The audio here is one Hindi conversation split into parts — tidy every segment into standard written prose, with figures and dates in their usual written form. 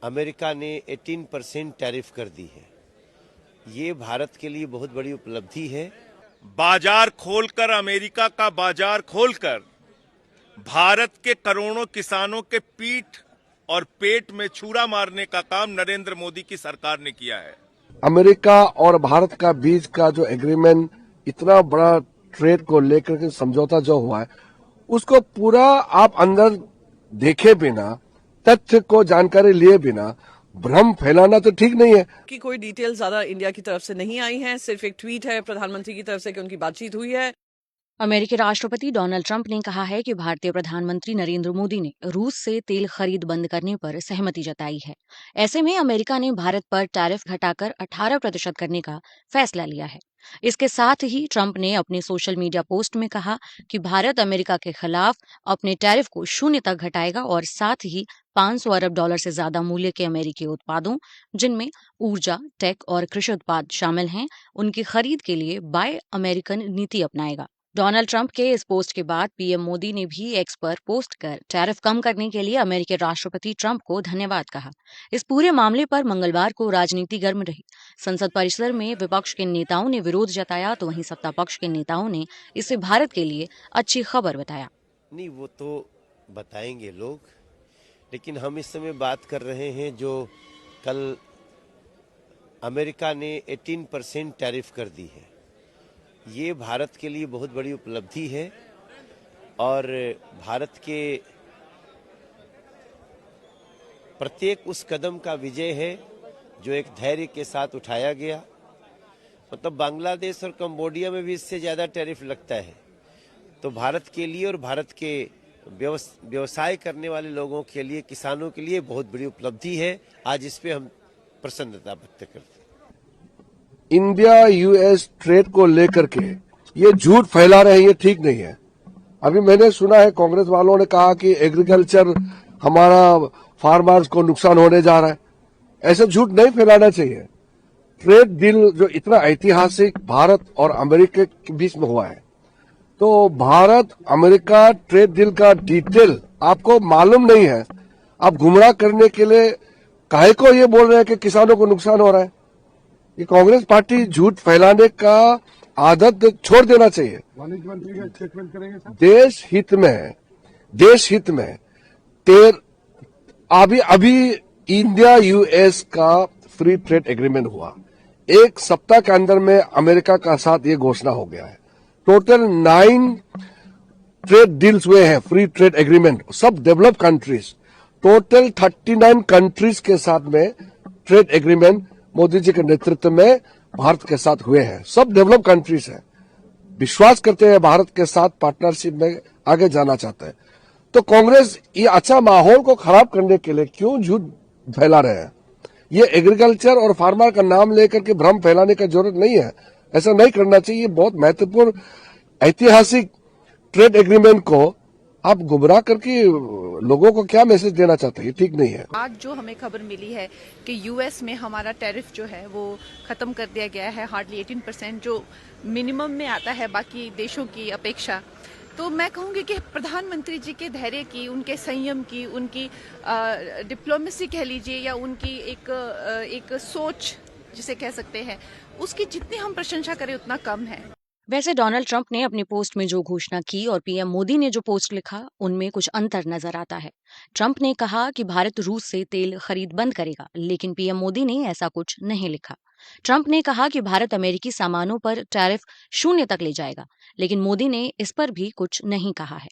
अमेरिका ने 18% टैरिफ कर दी है। ये भारत के लिए बहुत बड़ी उपलब्धि है। बाजार खोलकर, अमेरिका का बाजार खोलकर भारत के करोड़ों किसानों के पीठ और पेट में छुरा मारने का काम नरेंद्र मोदी की सरकार ने किया है। अमेरिका और भारत का बीच का जो एग्रीमेंट, इतना बड़ा ट्रेड को लेकर के समझौता जो हुआ है, उसको पूरा आप अंदर देखे बिना, तथ्य को जानकारी लिए बिना भ्रम फैलाना तो ठीक नहीं है। कि कोई डिटेल ज्यादा इंडिया की तरफ से नहीं आई हैं, सिर्फ एक ट्वीट है प्रधानमंत्री की तरफ से कि उनकी बातचीत हुई है। अमेरिकी राष्ट्रपति डोनाल्ड ट्रंप ने कहा है कि भारतीय प्रधानमंत्री नरेंद्र मोदी ने रूस से तेल खरीद बंद करने पर सहमति जताई है। ऐसे में अमेरिका ने भारत पर टैरिफ घटाकर 18% करने का फैसला लिया है। इसके साथ ही ट्रंप ने अपने सोशल मीडिया पोस्ट में कहा कि भारत अमेरिका के खिलाफ अपने टैरिफ को 0 तक घटाएगा और साथ ही $500 अरब से ज्यादा मूल्य के अमेरिकी उत्पादों, जिनमें ऊर्जा, टेक और कृषि उत्पाद शामिल हैं, उनकी खरीद के लिए बाय अमेरिकन नीति अपनाएगा। डोनाल्ड ट्रंप के इस पोस्ट के बाद पीएम मोदी ने भी एक्स पर पोस्ट कर टैरिफ कम करने के लिए अमेरिकी राष्ट्रपति ट्रंप को धन्यवाद कहा। इस पूरे मामले पर मंगलवार को राजनीति गर्म रही। संसद परिसर में विपक्ष के नेताओं ने विरोध जताया तो वहीं सत्ता पक्ष के नेताओं ने इसे भारत के लिए अच्छी खबर बताया। नहीं, वो तो बताएंगे लोग, लेकिन हम इस समय बात कर रहे हैं जो कल अमेरिका ने 18% टैरिफ कर दी है। ये भारत के लिए बहुत बड़ी उपलब्धि है और भारत के प्रत्येक उस कदम का विजय है जो एक धैर्य के साथ उठाया गया। मतलब बांग्लादेश और कंबोडिया में भी इससे ज़्यादा टैरिफ लगता है। तो भारत के लिए और भारत के व्यवसाय करने वाले लोगों के लिए, किसानों के लिए बहुत बड़ी उपलब्धि है। आज इस पे हम प्रसन्नता व्यक्त करते हैं। इंडिया यूएस ट्रेड को लेकर के ये झूठ फैला रहे हैं, ये ठीक नहीं है। अभी मैंने सुना है कांग्रेस वालों ने कहा कि एग्रीकल्चर, हमारा फार्मर्स को नुकसान होने जा रहा है। ऐसा झूठ नहीं फैलाना चाहिए। ट्रेड डील जो इतना ऐतिहासिक भारत और अमेरिका के बीच में हुआ है, तो भारत अमेरिका ट्रेड डील का डिटेल आपको मालूम नहीं है। आप गुमराह करने के लिए काहे को ये बोल रहे हैं कि किसानों को नुकसान हो रहा है। ये कांग्रेस पार्टी झूठ फैलाने का आदत छोड़ देना चाहिए। देश हित में अभी इंडिया यूएस का फ्री ट्रेड एग्रीमेंट हुआ। एक सप्ताह के अंदर में अमेरिका का साथ ये घोषणा हो गया है। टोटल 9 ट्रेड डील्स हुए हैं, फ्री ट्रेड एग्रीमेंट, सब डेवलप कंट्रीज। टोटल 39 कंट्रीज के साथ में ट्रेड एग्रीमेंट मोदी जी के नेतृत्व में भारत के साथ हुए हैं। सब डेवलप कंट्रीज हैं, विश्वास करते हैं भारत के साथ पार्टनरशिप में आगे जाना चाहते हैं। तो कांग्रेस ये अच्छा माहौल को खराब करने के लिए क्यों झूठ फैला रहे हैं। ये एग्रीकल्चर और फार्मर का नाम लेकर के भ्रम फैलाने की जरूरत नहीं है। ऐसा नहीं करना चाहिए। बहुत महत्वपूर्ण ऐतिहासिक ट्रेड एग्रीमेंट को आप गुमराह करके लोगों को क्या मैसेज देना चाहते हैं, ये ठीक नहीं है। आज जो हमें खबर मिली है कि यूएस में हमारा टैरिफ जो है वो खत्म कर दिया गया है, हार्डली 18%, जो मिनिमम में आता है बाकी देशों की अपेक्षा। तो मैं कहूंगी कि प्रधानमंत्री जी के धैर्य की, उनके संयम की, उनकी डिप्लोमेसी कह लीजिए, या उनकी एक सोच जिसे कह सकते हैं, उसकी जितनी हम प्रशंसा करें उतना कम है। वैसे डोनाल्ड ट्रंप ने अपनी पोस्ट में जो घोषणा की और पीएम मोदी ने जो पोस्ट लिखा, उनमें कुछ अंतर नजर आता है। ट्रंप ने कहा कि भारत रूस से तेल खरीद बंद करेगा, लेकिन पीएम मोदी ने ऐसा कुछ नहीं लिखा। ट्रंप ने कहा कि भारत अमेरिकी सामानों पर टैरिफ 0 तक ले जाएगा, लेकिन मोदी ने इस पर भी कुछ नहीं कहा है।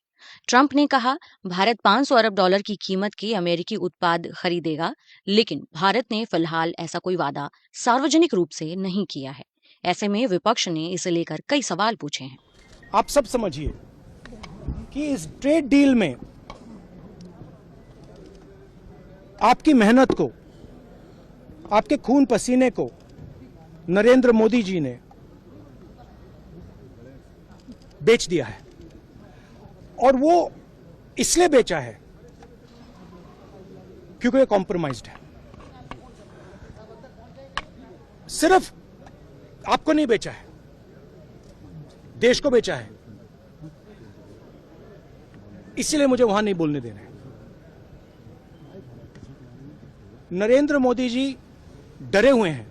ट्रंप ने कहा भारत $500 अरब की कीमत के अमेरिकी उत्पाद खरीदेगा, लेकिन भारत ने फिलहाल ऐसा कोई वादा सार्वजनिक रूप से नहीं किया है। ऐसे में विपक्ष ने इसे लेकर कई सवाल पूछे हैं। आप सब समझिए कि इस ट्रेड डील में आपकी मेहनत को, आपके खून पसीने को नरेंद्र मोदी जी ने बेच दिया है। और वो इसलिए बेचा है क्योंकि ये कॉम्प्रोमाइज्ड है। सिर्फ आपको नहीं बेचा है, देश को बेचा है। इसीलिए मुझे वहां नहीं बोलने देना है। नरेंद्र मोदी जी डरे हुए हैं,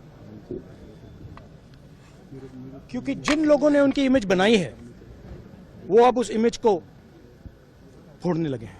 क्योंकि जिन लोगों ने उनकी इमेज बनाई है वो अब उस इमेज को फोड़ने लगे हैं।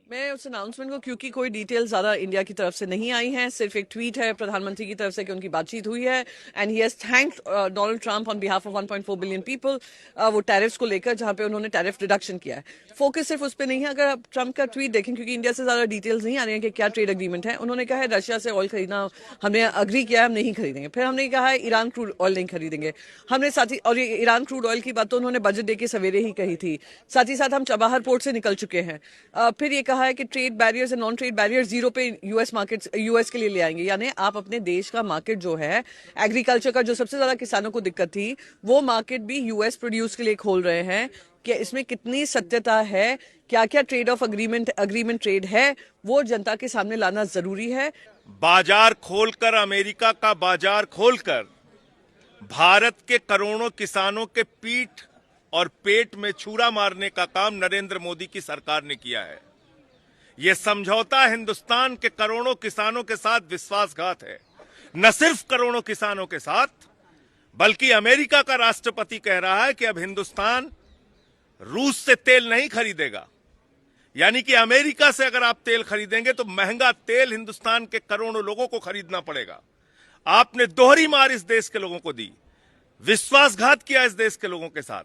मैं उस अनाउंसमेंट को, क्योंकि कोई डिटेल ज्यादा इंडिया की तरफ से नहीं आई हैं, सिर्फ एक ट्वीट है प्रधानमंत्री की तरफ से कि उनकी बातचीत हुई है and he has thanked Donald Trump on behalf of 1.4 billion people, वो टैरिफ्स को लेकर जहां पे उन्होंने टैरिफ रिडक्शन किया है। फोकस सिर्फ उस पर नहीं है। अगर आप ट्रंप का ट्वीट देखें, क्योंकि इंडिया से ज्यादा डिटेल्स नहीं आ रही हैं कि क्या ट्रेड एग्रीमेंट है, उन्होंने कहा है रशिया से ऑयल खरीदना हमने अग्री किया है, हम नहीं खरीदेंगे। फिर हमने कहा है ईरान क्रूड ऑयल नहीं खरीदेंगे हमने, साथ ही और ये ईरान क्रूड ऑयल की बात तो उन्होंने बजट डे के सवेरे ही कही थी। साथ ही साथ हम चबाहर पोर्ट से निकल चुके हैं। फिर ये कहा है कि trade barriers and non trade barriers zero पे यूएस के लिए ले आएंगे। यानी आप अपने देश का मार्केट जो है एग्रीकल्चर का, जो सबसे ज्यादा किसानों को दिक्कत थी, वो मार्केट भी यूएस प्रोड्यूस के लिए खोल रहे हैं। कि इसमें कितनी सत्यता है, क्या क्या ट्रेड ऑफ अग्रीमेंट ट्रेड है, वो जनता के सामने लाना जरूरी है। बाजार खोलकर, अमेरिका का बाजार खोलकर भारत के करोड़ों किसानों के पीठ और पेट में छुरा मारने का काम नरेंद्र मोदी की सरकार ने किया है। यह समझौता हिंदुस्तान के करोड़ों किसानों के साथ विश्वासघात है। न सिर्फ करोड़ों किसानों के साथ, बल्कि अमेरिका का राष्ट्रपति कह रहा है कि अब हिंदुस्तान रूस से तेल नहीं खरीदेगा। यानी कि अमेरिका से अगर आप तेल खरीदेंगे तो महंगा तेल हिंदुस्तान के करोड़ों लोगों को खरीदना पड़ेगा। आपने दोहरी मार इस देश के लोगों को दी, विश्वासघात किया इस देश के लोगों के साथ।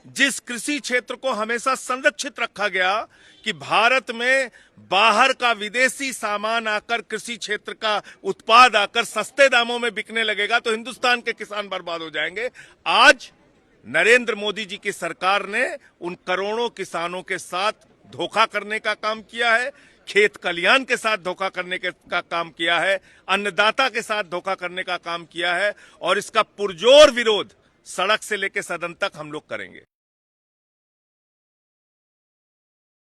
जिस कृषि क्षेत्र को हमेशा संरक्षित रखा गया कि भारत में बाहर का विदेशी सामान आकर, कृषि क्षेत्र का उत्पाद आकर सस्ते दामों में बिकने लगेगा तो हिंदुस्तान के किसान बर्बाद हो जाएंगे। आज नरेंद्र मोदी जी की सरकार ने उन करोड़ों किसानों के साथ धोखा करने का काम किया है, खेत कल्याण के साथ धोखा करने का काम किया है, अन्नदाता के साथ धोखा करने का काम किया है, और इसका पुरजोर विरोध सड़क से लेकर सदन तक हम लोग करेंगे।